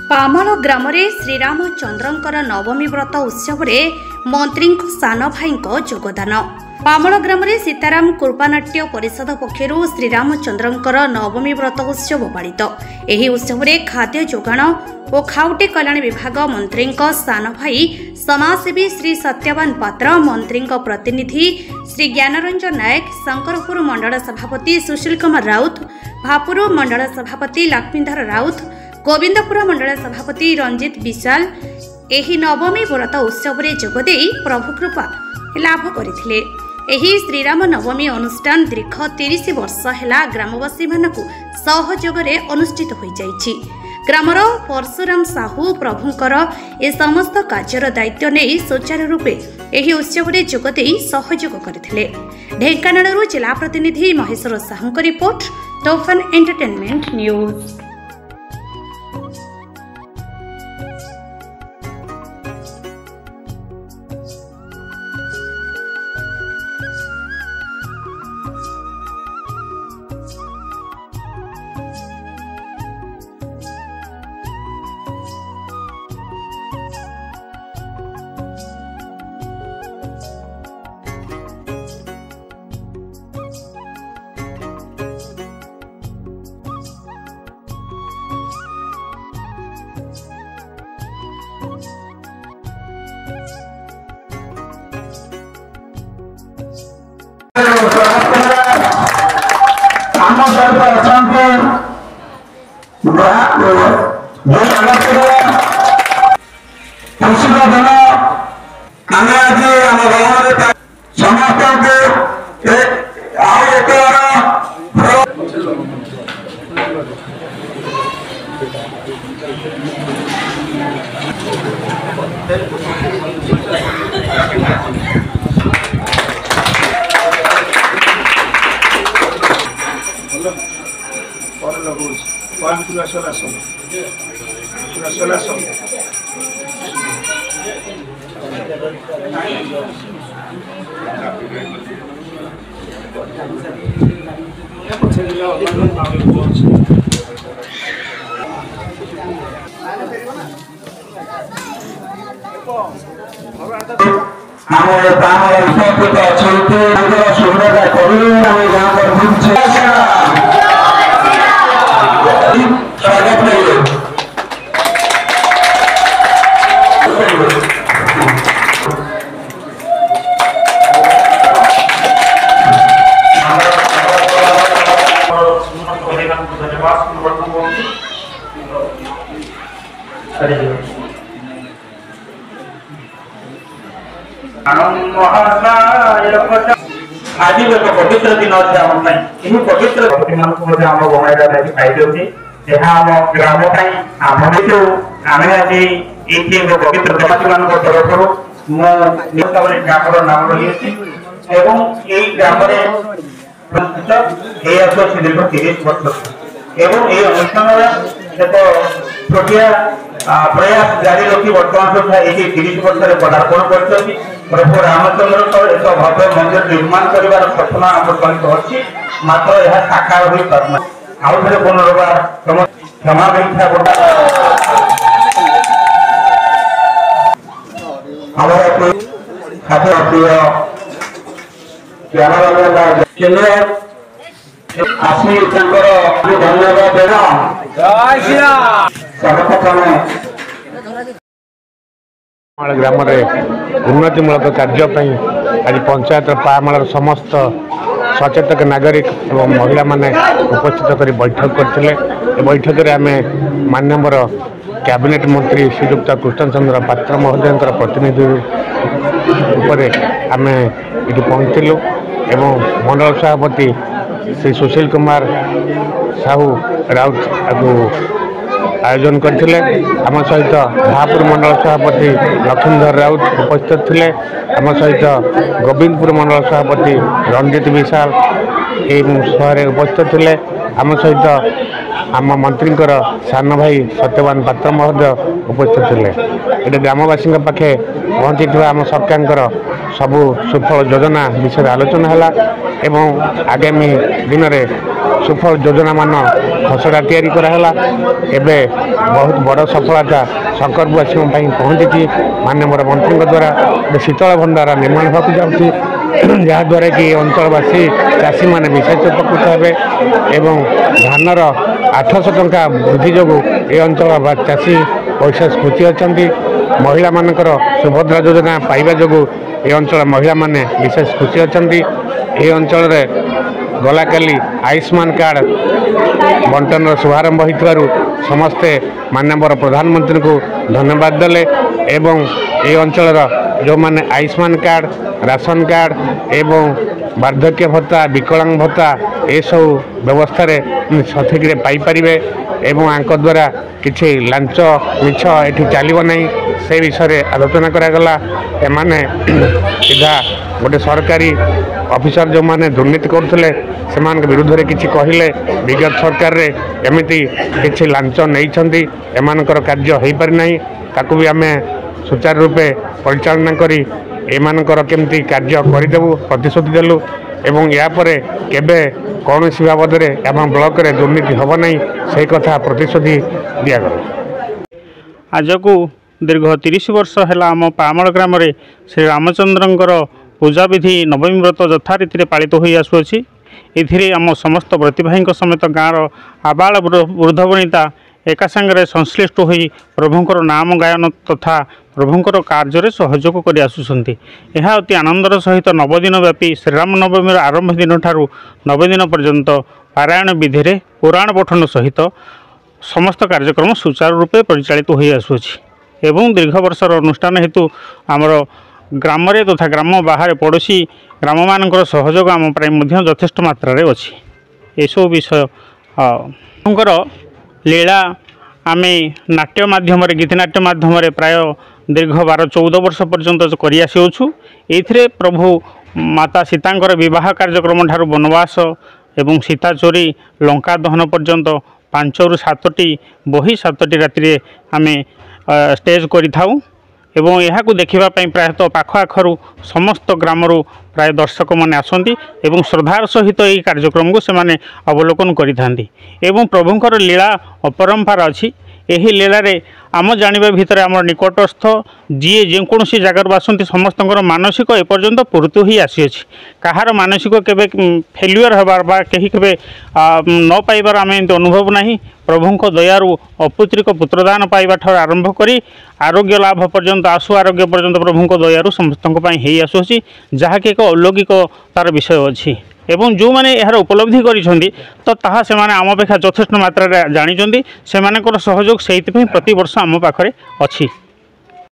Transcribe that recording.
Palmar ग्राम श्रीरामचंद्रंकर नवमी व्रत उत्सव मंत्री सान भाई योगदान। पामल ग्राम सीताराम कृपानाट्य परिषद पक्षर श्रीरामचंद्रंकर नवमी व्रत उत्सव पालित। एही उत्सव खाद्य जोगाण और खाउटी कल्याण विभाग मंत्री सान भाई, समाजसेवी श्री सत्यवान पात्र, मंत्री प्रतिनिधि श्री ज्ञानरंजन नायक, शंकरपुर मंडल सभापति सुशील कुमार राउत, भापुर मंडल सभापति लक्ष्मीधर राउत, गोविंदपुर मंडल सभापति रंजित विशाल एही नवमी व्रत उत्सव जोगदे प्रभु कृपा लाभ करथिले। एही श्रीराम नवमी अनुष्ठान दीर्घ 30 वर्ष है ग्रामवासी मानक सहयोग अनुष्ठित हो जाइछि। ग्रामर परशुराम साहू प्रभुंकर ए समस्त कार्यर दायित्व नहीं सुचारू रूपे एही उत्सव जोगदे सहयोग करथिले। ढेंकानाळरू जिला प्रतिनिधि Maheshwar Sahu report, Tofan entertainment news. आज एक पवित्र दिन अच्छे आम पवित्र आम ग्राम आम आम आज ये पवित्र देवासी मान तरफ ग्राम नाम रही ग्राम दीर्घ 30 वर्ष एवं ये अनुष्ठान एक छोटिया प्रयास जारी रखी वर्तमान सुधा ये 30 वर्ष पदार्पण कर प्रभु रामचंद्र एक भव्य मंदिर निर्माण कर सपना आमर्षित अच्छी मात्र यह साकार हो पारना आउ थे पुनर्बार क्षमा व्याख्या गोटा खाद्य प्रिय ज्ञानरंजन आसमी धन्यवाद देना ग्राम उन्नतिमूलक कार्य आज पंचायत पामल समस्त सचेतक नागरिक एवं महिला माने उपस्थित कर बैठक करते। बैठक में आम माननीय कैबिनेट मंत्री श्रीयुक्त कृष्णचंद्र पात्र महोदय प्रतिनिधि आम ये पहुँचलु एवं मंडल सभापति श्री सुशील कुमार साहू राउत आयोजन करते। आम सहित भापुर मंडल सभापति लक्ष्मीधर राउत उपस्थित थे। आम सहित गोविंदपुर मंडल सभापति रंजित विशाल ये उपस्थित थे। आम सहित आम मंत्री सान भाई सत्यवान पात्र महोदय उपस्थित थे। ये ग्रामवासी पाखे पहुंची आम सरकार सबु सुफल योजना विषय आलोचना है एवं आगामी दिन में सुफल योजना मान खसड़ा तैयारी कराला। एबे बहुत बड़ सफलता शंकरवासी पहुंची माननीय मंत्री द्वारा शीतल भंडार निर्माण होगा जाऊँगी जहाद्वारा कि अंचलवासी चाषी मैंने विशेष उपकृत हे एवं धानर 800 टंका वृद्धि जो ये अंचल चाषी पैसा स्फूर्ति अच्छा महिला मानकर सुभद्रा योजना पाइबा जो ये अंचल महिला माने विशेष खुशी अच्छा। ये अंचल गला काली आयुष्मान कार्ड बंटन शुभारंभ हो समस्ते माननीय प्रधानमंत्री को धन्यवाद देले एवं ये अंचल जो माने आयुष्मान कार्ड राशन कार्ड एवं वार्धक्य भत्ता विकलांग भत्ता ये सब व्यवस्था सठिक पाइपर एवं आंक द्वारा किसी लांच मिछ ये चलो ना से विषय आलोचना करागला। एमाने सीधा गोटे सरकारी ऑफिसर जो माने दुर्नीति करते से विरुद्ध में किसी कहले विगत सरकार रे एमती किसी लांच नहीं एमानकर कार्य हो पारिना ताकू भी आम सुचारू रूपे परिचालना करी एमानकर केमती कार्य करदेबू प्रतिश्रुति देलु एवं यापर केबे कौन सी बाबद में ब्लॉक रे दुर्नीति हम ना से कथा प्रतिश्रुति दिगला। आज को दीर्घ 30 वर्ष है आम पामड़ ग्राम श्री रामचंद्रंकर पूजा विधि नवमी व्रत यथारीति पालित हो आसुअछि। एथिरे आम समस्त प्रतिभाई समेत गाँव आबाल वृद्ध वनिता एका संगे संश्लिष्ट हो प्रभुंकर नाम गायन तथा प्रभुंकर कार्य सहयोग कर आसुछन्ति। यह अति आनंदर सहित 9 दिन व्यापी श्रीराम नवमी आरंभ दिन ठारू 9 दिन पर्यंत पारायण विधि पुराण पठन सहित समस्त कार्यक्रम सुचारू रूपे परिचालित हो आसुछि एवं दीर्घ वर्षर अनुष्ठान हेतु आमर ग्राम तथा ग्राम बाहर पड़ोशी ग्राम मानकर सहयोग आम प्राय यथेष्ट मात्रा रे अछि। एसबू विषय लीला आमे नाट्य माध्यम गीतनाट्य माध्यम प्राय दीर्घ 12-14 वर्ष पर्यंत कर आसुछु। एथिरे प्रभु माता सीतांकर विवाह कार्यक्रम ठारू वनवास एवं सीता चोरी लंका दहन पर्यंत 5 ରୁ 7टी बही 7टी राति आमे स्टेज करिथाउ एवं यहाकू देखिबा पई प्रायतः पाख आखरु समस्त ग्रामरु प्राय दर्शक माने आसंती एवं श्रद्धार सहित यह कार्यक्रम को सेमाने अवलोकन करिथांती एवं प्रभुंकर लीला अपरंपार अछि। यही लीला रे आम जानिबा भितर आम निकटस्थ जी जेकोसी जगार आसती समस्त मानसिक एपर्यंत पूर्ति ही आसी अछि। कहार मानसिक केबे फेल्युअर हबार बा कहीं केबे न पाइबार आम एमती अनुभव नहीं। प्रभुंक दयारु अपुत्रिक पुत्रदान पाइबा ठार आरंभ करी आरोग्य लाभ पर्यंत आशु आरोग्य पर्यंत प्रभुंक दयारु समस्त ही आसुछि जहाँकि एक अलौकिक तार विषय अच्छी एवं जो मैंने यार उपलब्धि करिसेंती तो ताहा से माने आम अपेक्षा यथेष्ट मात्रा जानी से सहयोग से प्रति वर्ष आम पाखरे अच्छी।